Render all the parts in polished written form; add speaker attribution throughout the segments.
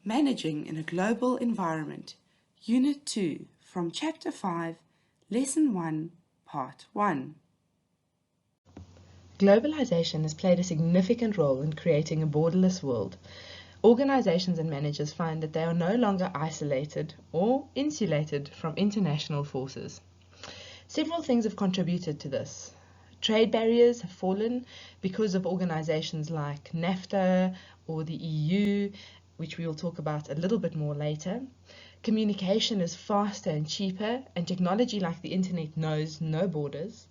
Speaker 1: Managing in a Global Environment, Unit 2, from Chapter 5, Lesson 1, Part 1.
Speaker 2: Globalization has played a significant role in creating a borderless world. Organizations and managers find that they are no longer isolated or insulated from international forces. Several things have contributed to this. Trade barriers have fallen because of organizations like NAFTA or the EU, which we will talk about a little bit more later. Communication is faster and cheaper, and technology like the internet knows no borders.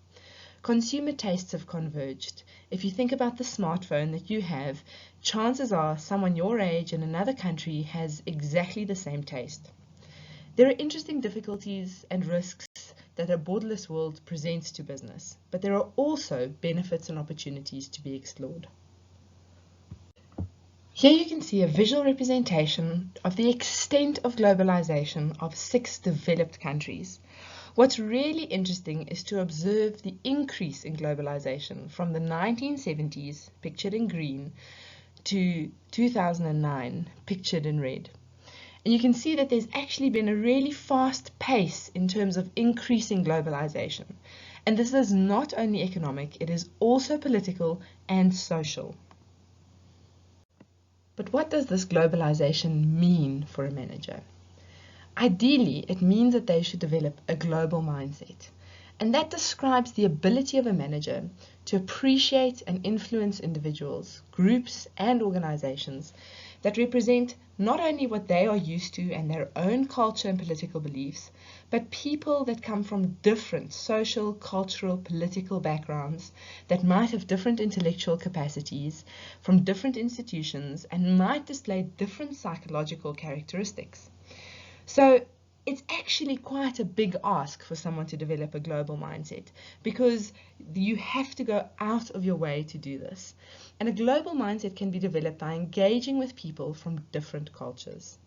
Speaker 2: Consumer tastes have converged. If you think about the smartphone that you have, chances are someone your age in another country has exactly the same taste. There are interesting difficulties and risks that a borderless world presents to business, but there are also benefits and opportunities to be explored. Here you can see a visual representation of the extent of globalization of 6 developed countries. What's really interesting is to observe the increase in globalization from the 1970s, pictured in green, to 2009, pictured in red. And you can see that there's actually been a really fast pace in terms of increasing globalization. And this is not only economic, it is also political and social. But what does this globalization mean for a manager? Ideally, it means that they should develop a global mindset. And that describes the ability of a manager to appreciate and influence individuals, groups, and organizations that represent not only what they are used to and their own culture and political beliefs, but people that come from different social, cultural, political backgrounds that might have different intellectual capacities, from different institutions, and might display different psychological characteristics. So it's actually quite a big ask for someone to develop a global mindset, because you have to go out of your way to do this. And a global mindset can be developed by engaging with people from different cultures.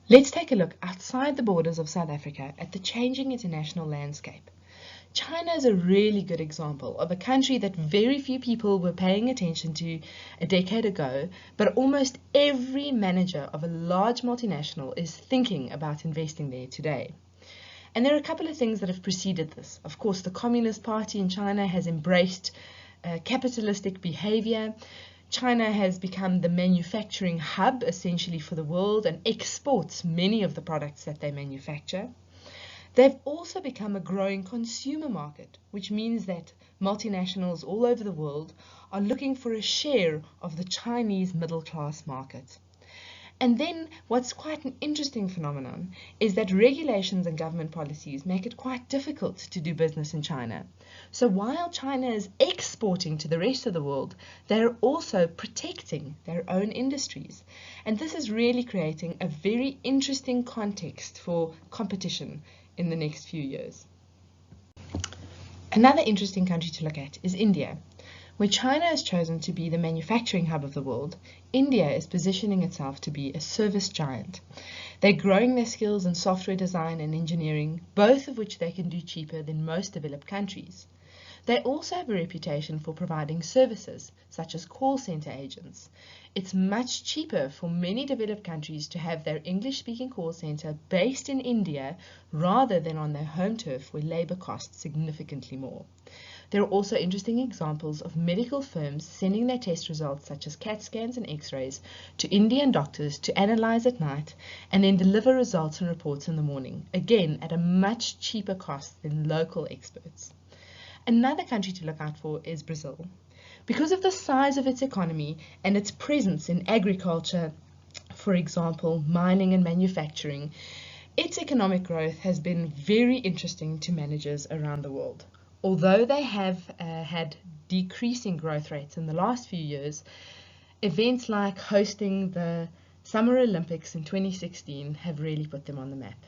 Speaker 2: Let's take a look outside the borders of South Africa at the changing international landscape. China is a really good example of a country that very few people were paying attention to a decade ago, but almost every manager of a large multinational is thinking about investing there today. And there are a couple of things that have preceded this. Of course, the Communist Party in China has embraced capitalistic behavior. China has become the manufacturing hub essentially for the world and exports many of the products that they manufacture. They've also become a growing consumer market, which means that multinationals all over the world are looking for a share of the Chinese middle class market. And then what's quite an interesting phenomenon is that regulations and government policies make it quite difficult to do business in China. So while China is exporting to the rest of the world, they're also protecting their own industries. And this is really creating a very interesting context for competition in the next few years. Another interesting country to look at is India. Where China has chosen to be the manufacturing hub of the world, India is positioning itself to be a service giant. They're growing their skills in software design and engineering, both of which they can do cheaper than most developed countries. They also have a reputation for providing services, such as call center agents. It's much cheaper for many developed countries to have their English-speaking call center based in India rather than on their home turf where labor costs significantly more. There are also interesting examples of medical firms sending their test results, such as CAT scans and X-rays, to Indian doctors to analyze at night and then deliver results and reports in the morning, again at a much cheaper cost than local experts. Another country to look out for is Brazil. Because of the size of its economy and its presence in agriculture, for example, mining and manufacturing, its economic growth has been very interesting to managers around the world. Although they have had decreasing growth rates in the last few years, events like hosting the Summer Olympics in 2016 have really put them on the map.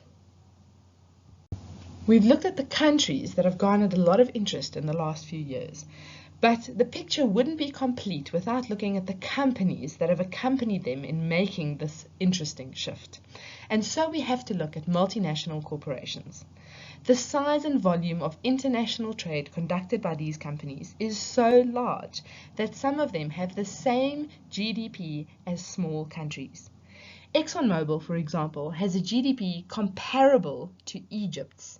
Speaker 2: We've looked at the countries that have garnered a lot of interest in the last few years, but the picture wouldn't be complete without looking at the companies that have accompanied them in making this interesting shift. And so we have to look at multinational corporations. The size and volume of international trade conducted by these companies is so large that some of them have the same GDP as small countries. ExxonMobil, for example, has a GDP comparable to Egypt's,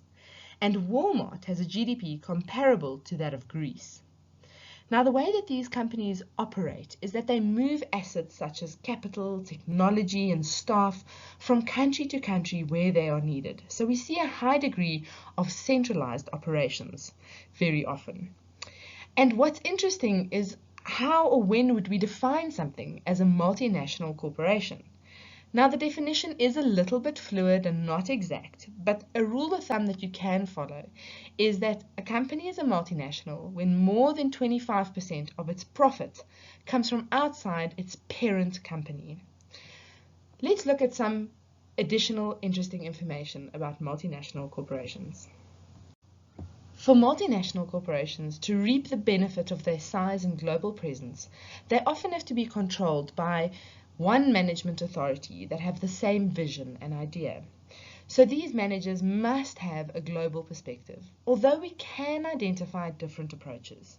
Speaker 2: and Walmart has a GDP comparable to that of Greece. Now, the way that these companies operate is that they move assets such as capital, technology, and staff from country to country where they are needed. So we see a high degree of centralized operations very often. And what's interesting is how or when would we define something as a multinational corporation? Now, the definition is a little bit fluid and not exact, but a rule of thumb that you can follow is that a company is a multinational when more than 25% of its profit comes from outside its parent company. Let's look at some additional interesting information about multinational corporations. For multinational corporations to reap the benefit of their size and global presence, they often have to be controlled by one management authority that have the same vision and idea. So these managers must have a global perspective, although we can identify different approaches.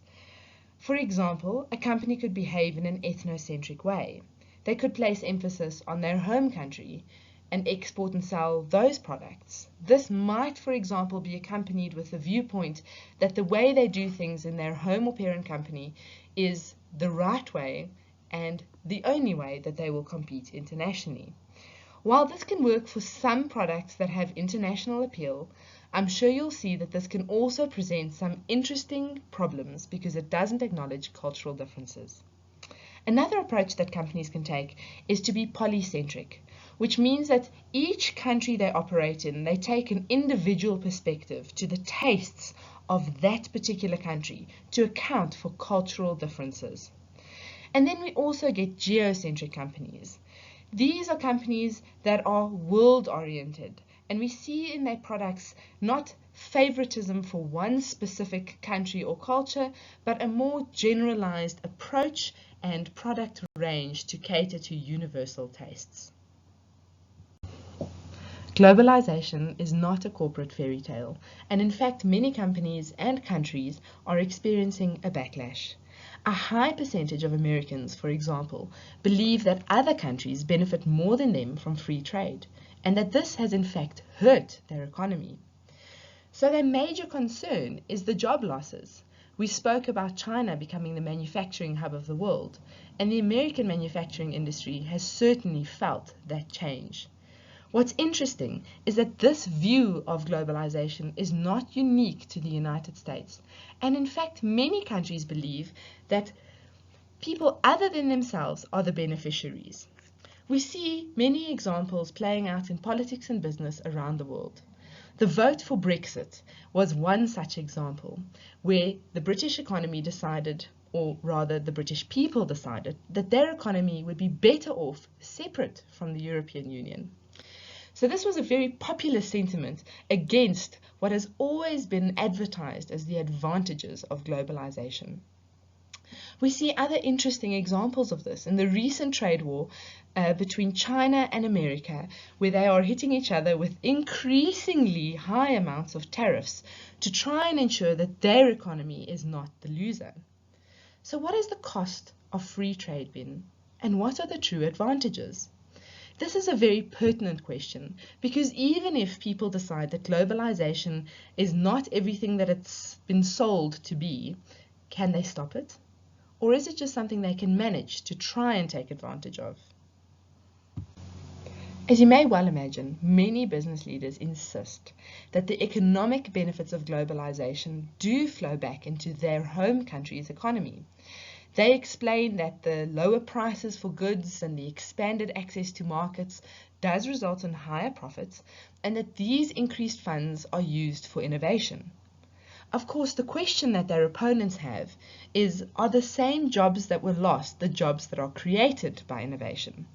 Speaker 2: For example, a company could behave in an ethnocentric way. They could place emphasis on their home country and export and sell those products. This might, for example, be accompanied with the viewpoint that the way they do things in their home or parent company is the right way and the only way that they will compete internationally. While this can work for some products that have international appeal, I'm sure you'll see that this can also present some interesting problems because it doesn't acknowledge cultural differences. Another approach that companies can take is to be polycentric, which means that each country they operate in, they take an individual perspective to the tastes of that particular country to account for cultural differences. And then we also get geocentric companies. These are companies that are world-oriented, and we see in their products not favoritism for one specific country or culture, but a more generalized approach and product range to cater to universal tastes. Globalization is not a corporate fairy tale, and in fact many companies and countries are experiencing a backlash. A high percentage of Americans, for example, believe that other countries benefit more than them from free trade, and that this has in fact hurt their economy. So their major concern is the job losses. We spoke about China becoming the manufacturing hub of the world, and the American manufacturing industry has certainly felt that change. What's interesting is that this view of globalization is not unique to the United States, and in fact many countries believe that people other than themselves are the beneficiaries. We see many examples playing out in politics and business around the world. The vote for Brexit was one such example, where the British economy decided, or rather the British people decided, that their economy would be better off separate from the European Union. So this was a very popular sentiment against what has always been advertised as the advantages of globalization. We see other interesting examples of this in the recent trade war between China and America, where they are hitting each other with increasingly high amounts of tariffs to try and ensure that their economy is not the loser. So what is the cost of free trade been, and what are the true advantages? This is a very pertinent question, because even if people decide that globalization is not everything that it's been sold to be, can they stop it? Or is it just something they can manage to try and take advantage of? As you may well imagine, many business leaders insist that the economic benefits of globalization do flow back into their home country's economy. They explain that the lower prices for goods and the expanded access to markets does result in higher profits, and that these increased funds are used for innovation. Of course, the question that their opponents have is, are the same jobs that were lost the jobs that are created by innovation?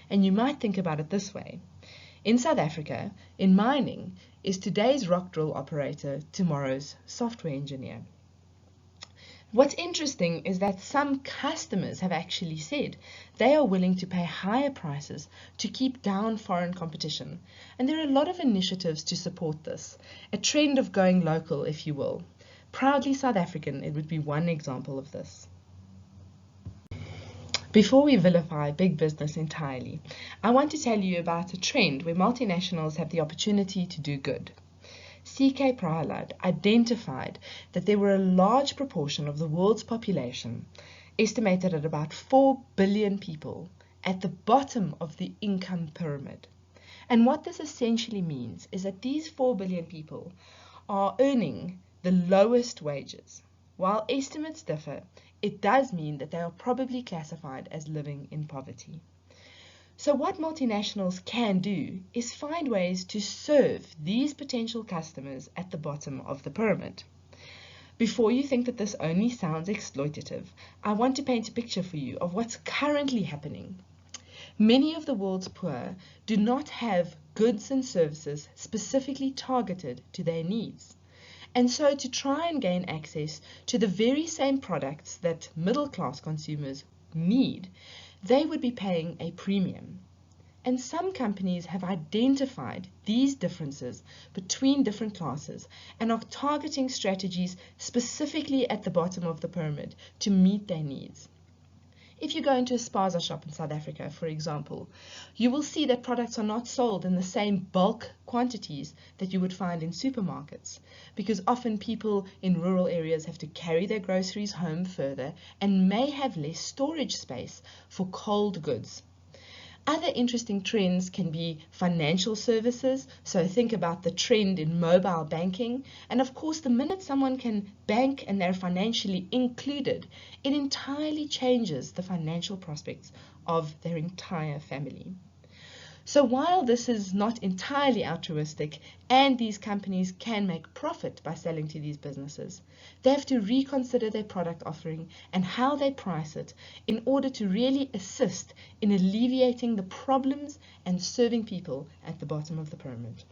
Speaker 2: And you might think about it this way. In South Africa, in mining, is today's rock drill operator tomorrow's software engineer. What's interesting is that some customers have actually said they are willing to pay higher prices to keep down foreign competition. And there are a lot of initiatives to support this, a trend of going local, if you will. Proudly South African, it would be one example of this. Before we vilify big business entirely, I want to tell you about a trend where multinationals have the opportunity to do good. C.K. Prahalad identified that there were a large proportion of the world's population, estimated at about 4 billion people, at the bottom of the income pyramid. And what this essentially means is that these 4 billion people are earning the lowest wages. While estimates differ, it does mean that they are probably classified as living in poverty. So what multinationals can do is find ways to serve these potential customers at the bottom of the pyramid. Before you think that this only sounds exploitative, I want to paint a picture for you of what's currently happening. Many of the world's poor do not have goods and services specifically targeted to their needs. And so to try and gain access to the very same products that middle-class consumers need, they would be paying a premium. And some companies have identified these differences between different classes and are targeting strategies specifically at the bottom of the pyramid to meet their needs. If you go into a spaza shop in South Africa, for example, you will see that products are not sold in the same bulk quantities that you would find in supermarkets, because often people in rural areas have to carry their groceries home further and may have less storage space for cold goods. Other interesting trends can be financial services, so think about the trend in mobile banking, and of course the minute someone can bank and they're financially included, it entirely changes the financial prospects of their entire family. So while this is not entirely altruistic and these companies can make profit by selling to these businesses, they have to reconsider their product offering and how they price it in order to really assist in alleviating the problems and serving people at the bottom of the pyramid.